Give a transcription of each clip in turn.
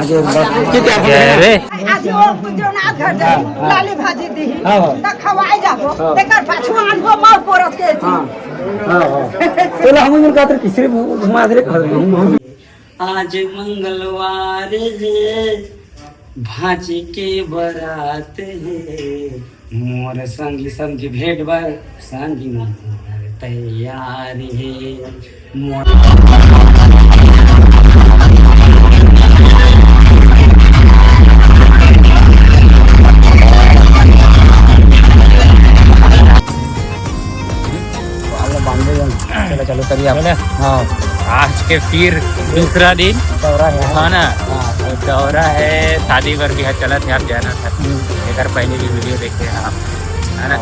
किती रे आजी ओ जेवणा घर जाई लाली भाजी दी त खवाई जाबो तेकर पाछू आनबो मार पोरत के चलो हम उनका तो तीसरे घुमा दे आज मंगलवार है भाजी के बरात है मोर संगी संगी भेंट बार संगी मोर तैयार है मोर चलो चलो करिए आप। हाँ आज के फिर दूसरा दिन दौरा है ना दौरा है शादी पर भी चला थे आप जाना था एक पहले भी वीडियो देखे आप है ना।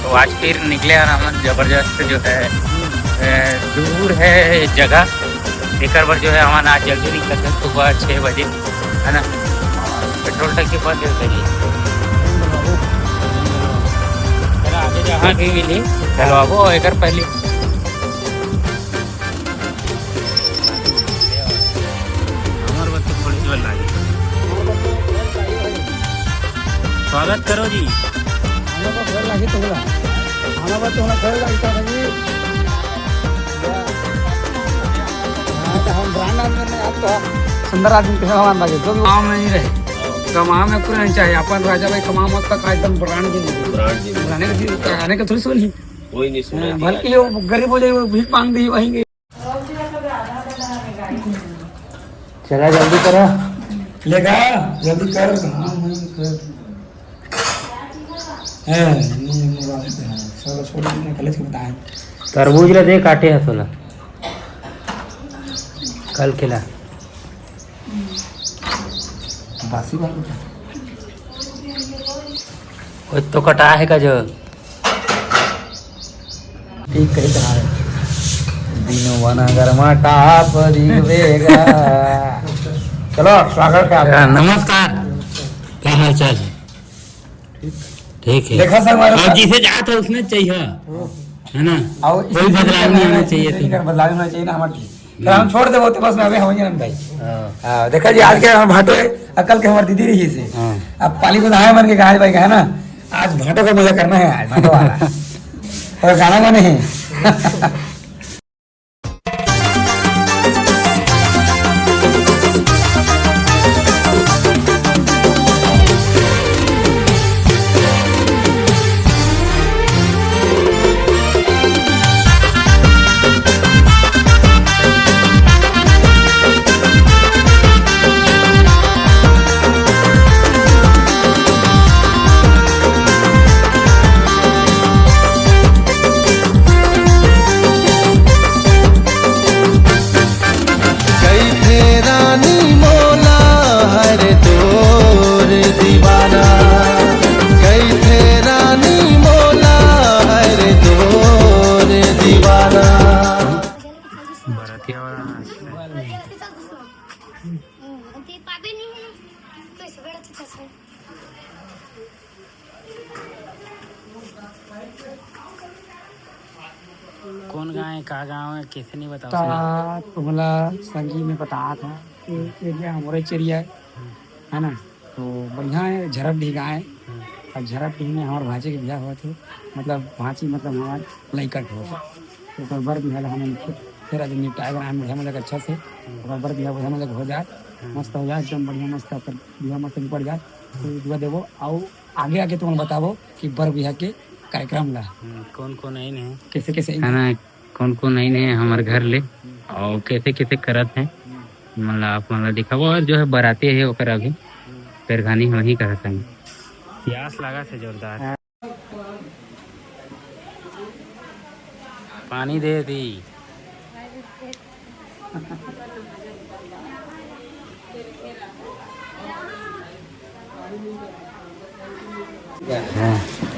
तो आज फिर निकले और हम जबरदस्त जो है दूर है जगह एक बार जो है हमारा आज जल्दी निकलते हैं सुबह 6 बजे है ना। पेट्रोल टंकी पर करिए आगे जहाँ भी मिली चलो अब एक पहले स्वागत करो जी। घर लगे तो बोला हमारा तो घर लगता है जी। हम ब्रांड आदमी में आप तो सुंदर आदमी के हमारे लगे तो गाँव में नहीं रहे कमा में पूरा नहीं चाहिए अपन राजा भाई कमा मत तक एकदम ब्रांड की गाने का थोड़ी सुनी कोई नहीं सुना बल्कि वो गरीब हो जाए वो भीख मांग दी वहीं चला जल्दी करो लेगा जल्दी कर तरबूज ले दे काटे है सोला कल खिला बासी बात तो कटा है का जो ठीक कही कहा है दिनो बना गरमा टाप दिवेगा। चलो स्वागत है नमस्कार क्या हाल चाल है ठीक है देखा सर हमारा और जिसे जाता है उसने चाहिए है ना कोई बदलाव नहीं होना चाहिए बदलाव होना चाहिए ना हमारे तो हम छोड़ दे तो बस में अभी हम भाई हाँ देखा जी आज के हम भाटो है अकल के हमारी दीदी रही से अब पाली को नहाए मन के गाय भाई का है ना आज भाटो का मजा करना है आज भाटो वाला और गाना गाने हैं कौन गाँव है का गाँव है कैसे नहीं बताओ तुम्हारा संगी में बताया था एरिया हमारे चेरिया है ना तो बढ़िया है झरप डी गाँव है और झरप डी में हमारे भाजी के ब्याह हुआ थे मतलब भांची मतलब हमारे लैकट हुआ तो बर बिहार हमें फिर आज निपटाए बनाए बढ़िया मतलब अच्छा से बर बिहार बढ़िया मतलब हो जाए मस्त हो जाए एकदम बढ़िया मस्त बिहार मस्त पड़ जाए तो देवो आओ आगे आगे तुम बताओ कि बर बिहार के कार्यक्रम ला कौन कौन आई है कैसे कैसे है ना कौन कौन आई है हमारे घर ले और कैसे कैसे करत है मतलब आप मतलब दिखाओ और जो है बराती है ओकर अभी पेरघानी वही करत है प्यास लगा से जोरदार पानी दे दी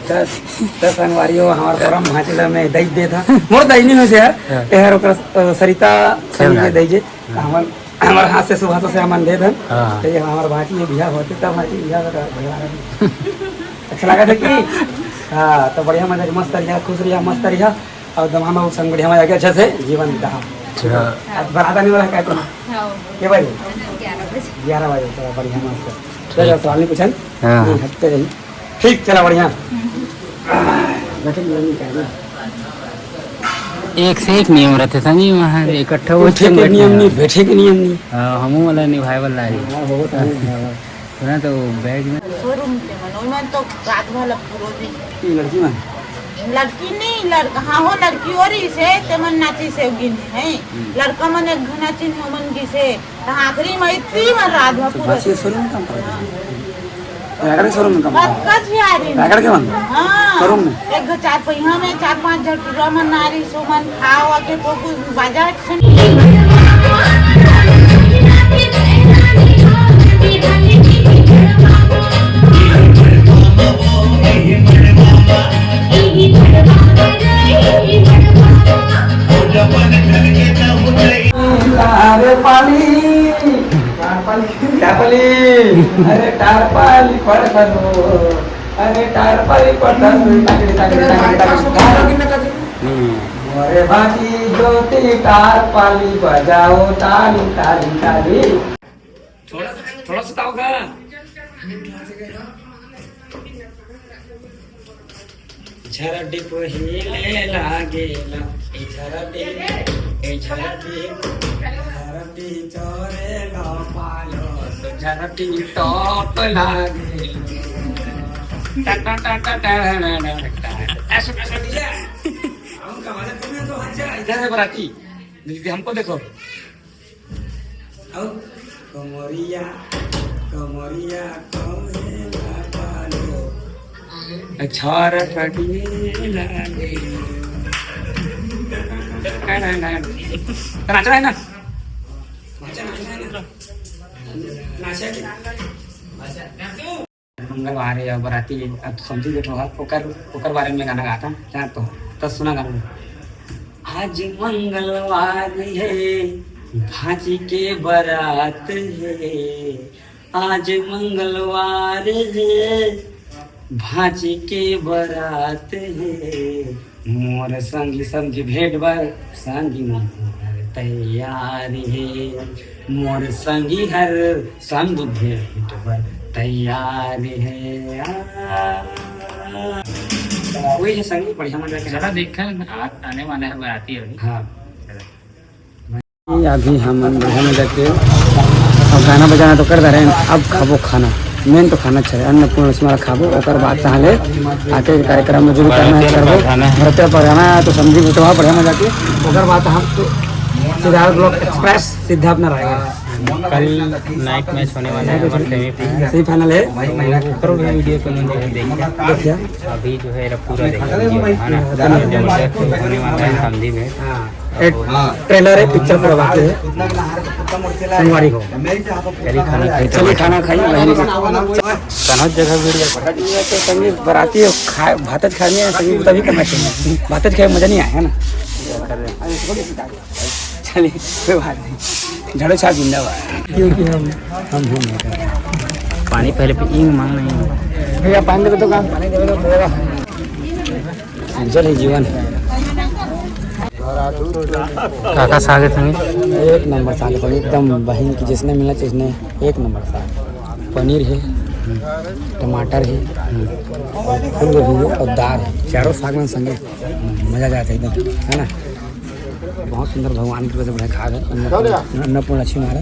दस जनवरी हमारे परम भांचला में दही दे था मोर दही नहीं हो से यार ओकर सरिता सही के दही जे हमारे हाथ से सुबह से हमन दे धन तो ये हमारे भांची ये बियाह होते तब भांची बियाह का अच्छा लगा था कि हाँ तो बढ़िया मजा मस्त रहा खुश रहा मस्त रहा और दमामा संग बढ़िया मजा अच्छा से जीवन रहा आज बराता नहीं वाला क्या के भाई 11 बजे चला बढ़िया मस्त चलो सवाल नहीं पूछन हाँ। हटते रही ठीक चला बढ़िया बैठे नहीं चाहिए एक से एक नियम रहते संगी वहाँ इकट्ठा वो उठे के नियम नहीं बैठे के नियम नहीं हमू वाला निभाए वाला है सुना तो बैग में शोरूम के मन में तो रात भर पूरो दिन लड़की में लड़की नहीं लड़का हाँ हो लड़की और से तेमन नाची से गिन है लड़का मन एक घना चिन्ह मन की से आखिरी में इतनी मन रात भर पूरो बस ये शोरूम में काम कर रायगढ़ शोरूम में काम कच यारी रायगढ़ के मन हाँ शोरूम में एक चार पहिया में 4-5 झटुरा मन नारी सोमन खावा के तो कुछ बाजार अरे पाली अरे टार पाली पड़ो अरे टार पाली पड़ो अरे बाकी ज्योति टार पाली बजाओ ताली ताली ताली थोड़ा सा होगा झरडी पहिले लागेला झरडी चोरे लो पालो तो झरडी टॉप लागेला ऐसा दिया हम कमाने तुम्हें तो हंसा इधर है बराती दीदी हमको देखो आओ कमरिया कमरिया कमेला पालो झरडी लागे नाचा है ना मंगलवार या बराती अब समझी बैठो ओकर बारे में गाना गाता जान तो तब सुना गाना आज मंगलवार है भाजी के बारात है आज मंगलवार है भाजी के बारात है मोर संगी संगी भेंट बर संगी मोर तैयार है मोर संगी हर संग भेंट बर तैयार है वही है संगी बढ़िया मजा चला देखा आने वाला है बाराती अभी हाँ अभी हम बढ़िया मजा के अब गाना बजाना तो कर रहे हैं अब खाबो खाना मेन तो खाना चाहिए अन्नपूर्ण स्मारक खाबो और बात चाहले आके कार्यक्रम में जो भी करना है करबो नृत्य पढ़ाना है तो समझी बुटवा बढ़िया मजा के और बात हम तो सीधा ब्लॉक एक्सप्रेस सीधा अपना रहेगा कल नाइट मैच होने वाला है सेमीफाइनल है ऊपर भी वीडियो को मैंने देखिए अभी जो है पूरा देखा वीडियो है ना जबरदस्त होने वाला है समझी में ट्रेलर है पिक्चर पूरा बाकी है सोमवारी को चलिए खाना खाइए कहाँ जगह वीडियो संगीत बराती खाए भात खाने संगीत तभी करना चाहिए भात खाए मजा नहीं आया ना चलिए कोई बात नहीं झाड़ू छाप जिंदाबाद क्योंकि हम पानी पहले पे इंग मांग नहीं भैया पानी देवे तो काम पानी देवे तो बोलेगा जल ही जीवन है काका साग है एक नंबर साग है एकदम बहन की जिसने मिला जिसने एक नंबर साग पनीर है टमाटर है फूल गोभी है और दाल है चारों साग में संगे मजा जाता है एकदम है ना बहुत सुंदर भगवान की वजह से बड़ा खा गए अन्नपूर्ण अच्छी मारा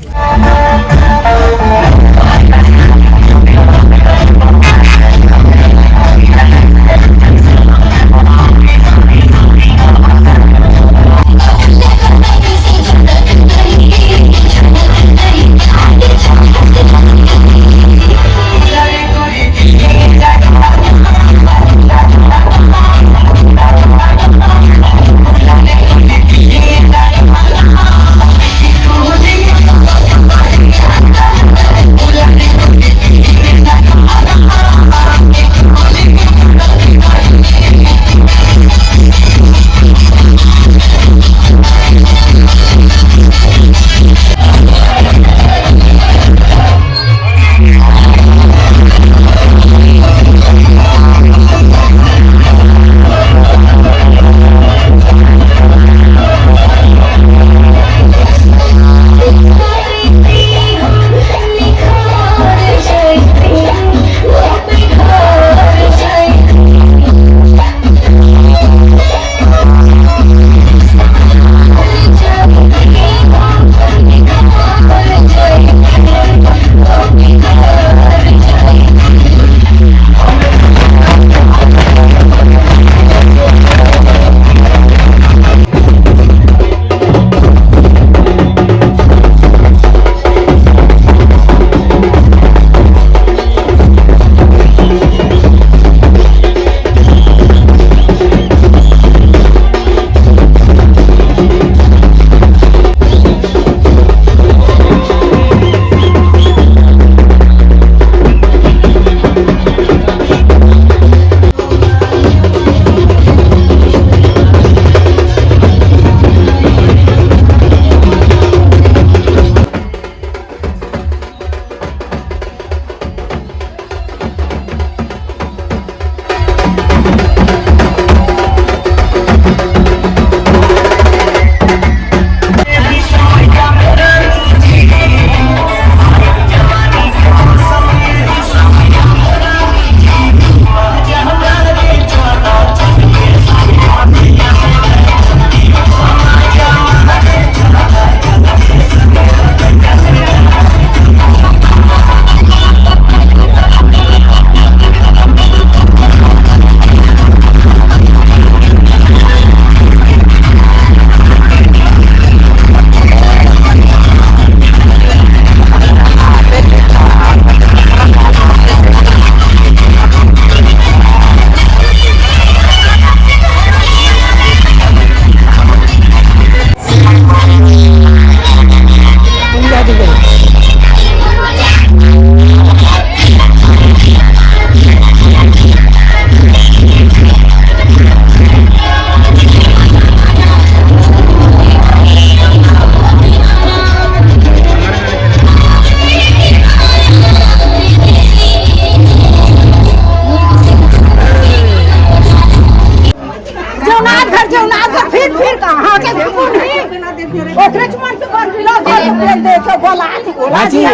भाची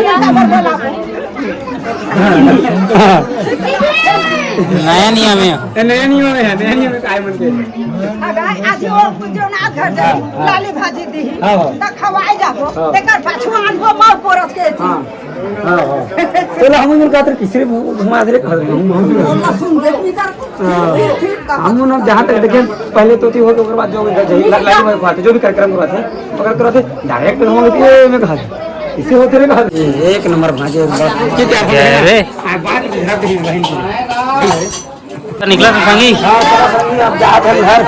नया नियम है नया नियम है नया नियम है काय म्हणते लाली भाजी दी हाँ। त खवाई जाबो तेकर पाछू आनबो मार पोरत के हां हां चलो हम मिल का किसरे घुमा दे लहसुन देखनी कर हम ना जहाँ तक देखें पहले तो थी हो के बाद जो लाइन में बात जो भी कार्यक्रम करवाते पकड़ करवाते डायरेक्ट हम लोग में कहा इसे होते रहे कहा एक नंबर भाजे क्या अरे बात झड़प ही बहन तो निकला तो संगी अब जात है घर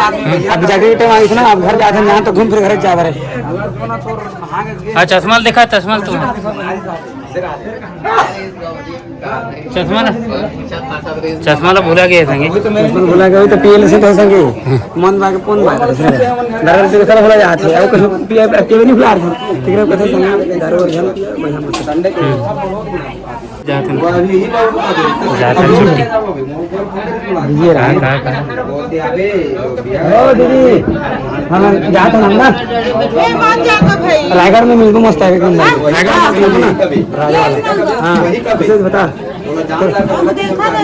अब जाके टाइम आई ना अब घर जाते हैं यहाँ तो घूम फिर घर जा रहे हाँ चश्मा देखा चश्मा तुम चश्मा ना चश्मा ला भूला गया संगी बोला गया तो पीएल से तो संगे मन बाग कौन बात है दरबार से सारा भूला जाते है कुछ पीए पीए नहीं भुला रहे ठीक है कैसे संगे दरबार जन बढ़िया मत डंडे जाते छुट्टी ये रहा ओ दीदी हम जाते हैं ना ए मान जाकर भाई रायगढ़ में मिलको मस्त है एकदम रायगढ़ में मिलको ना रायगढ़ हां कैसे बता हम देखा था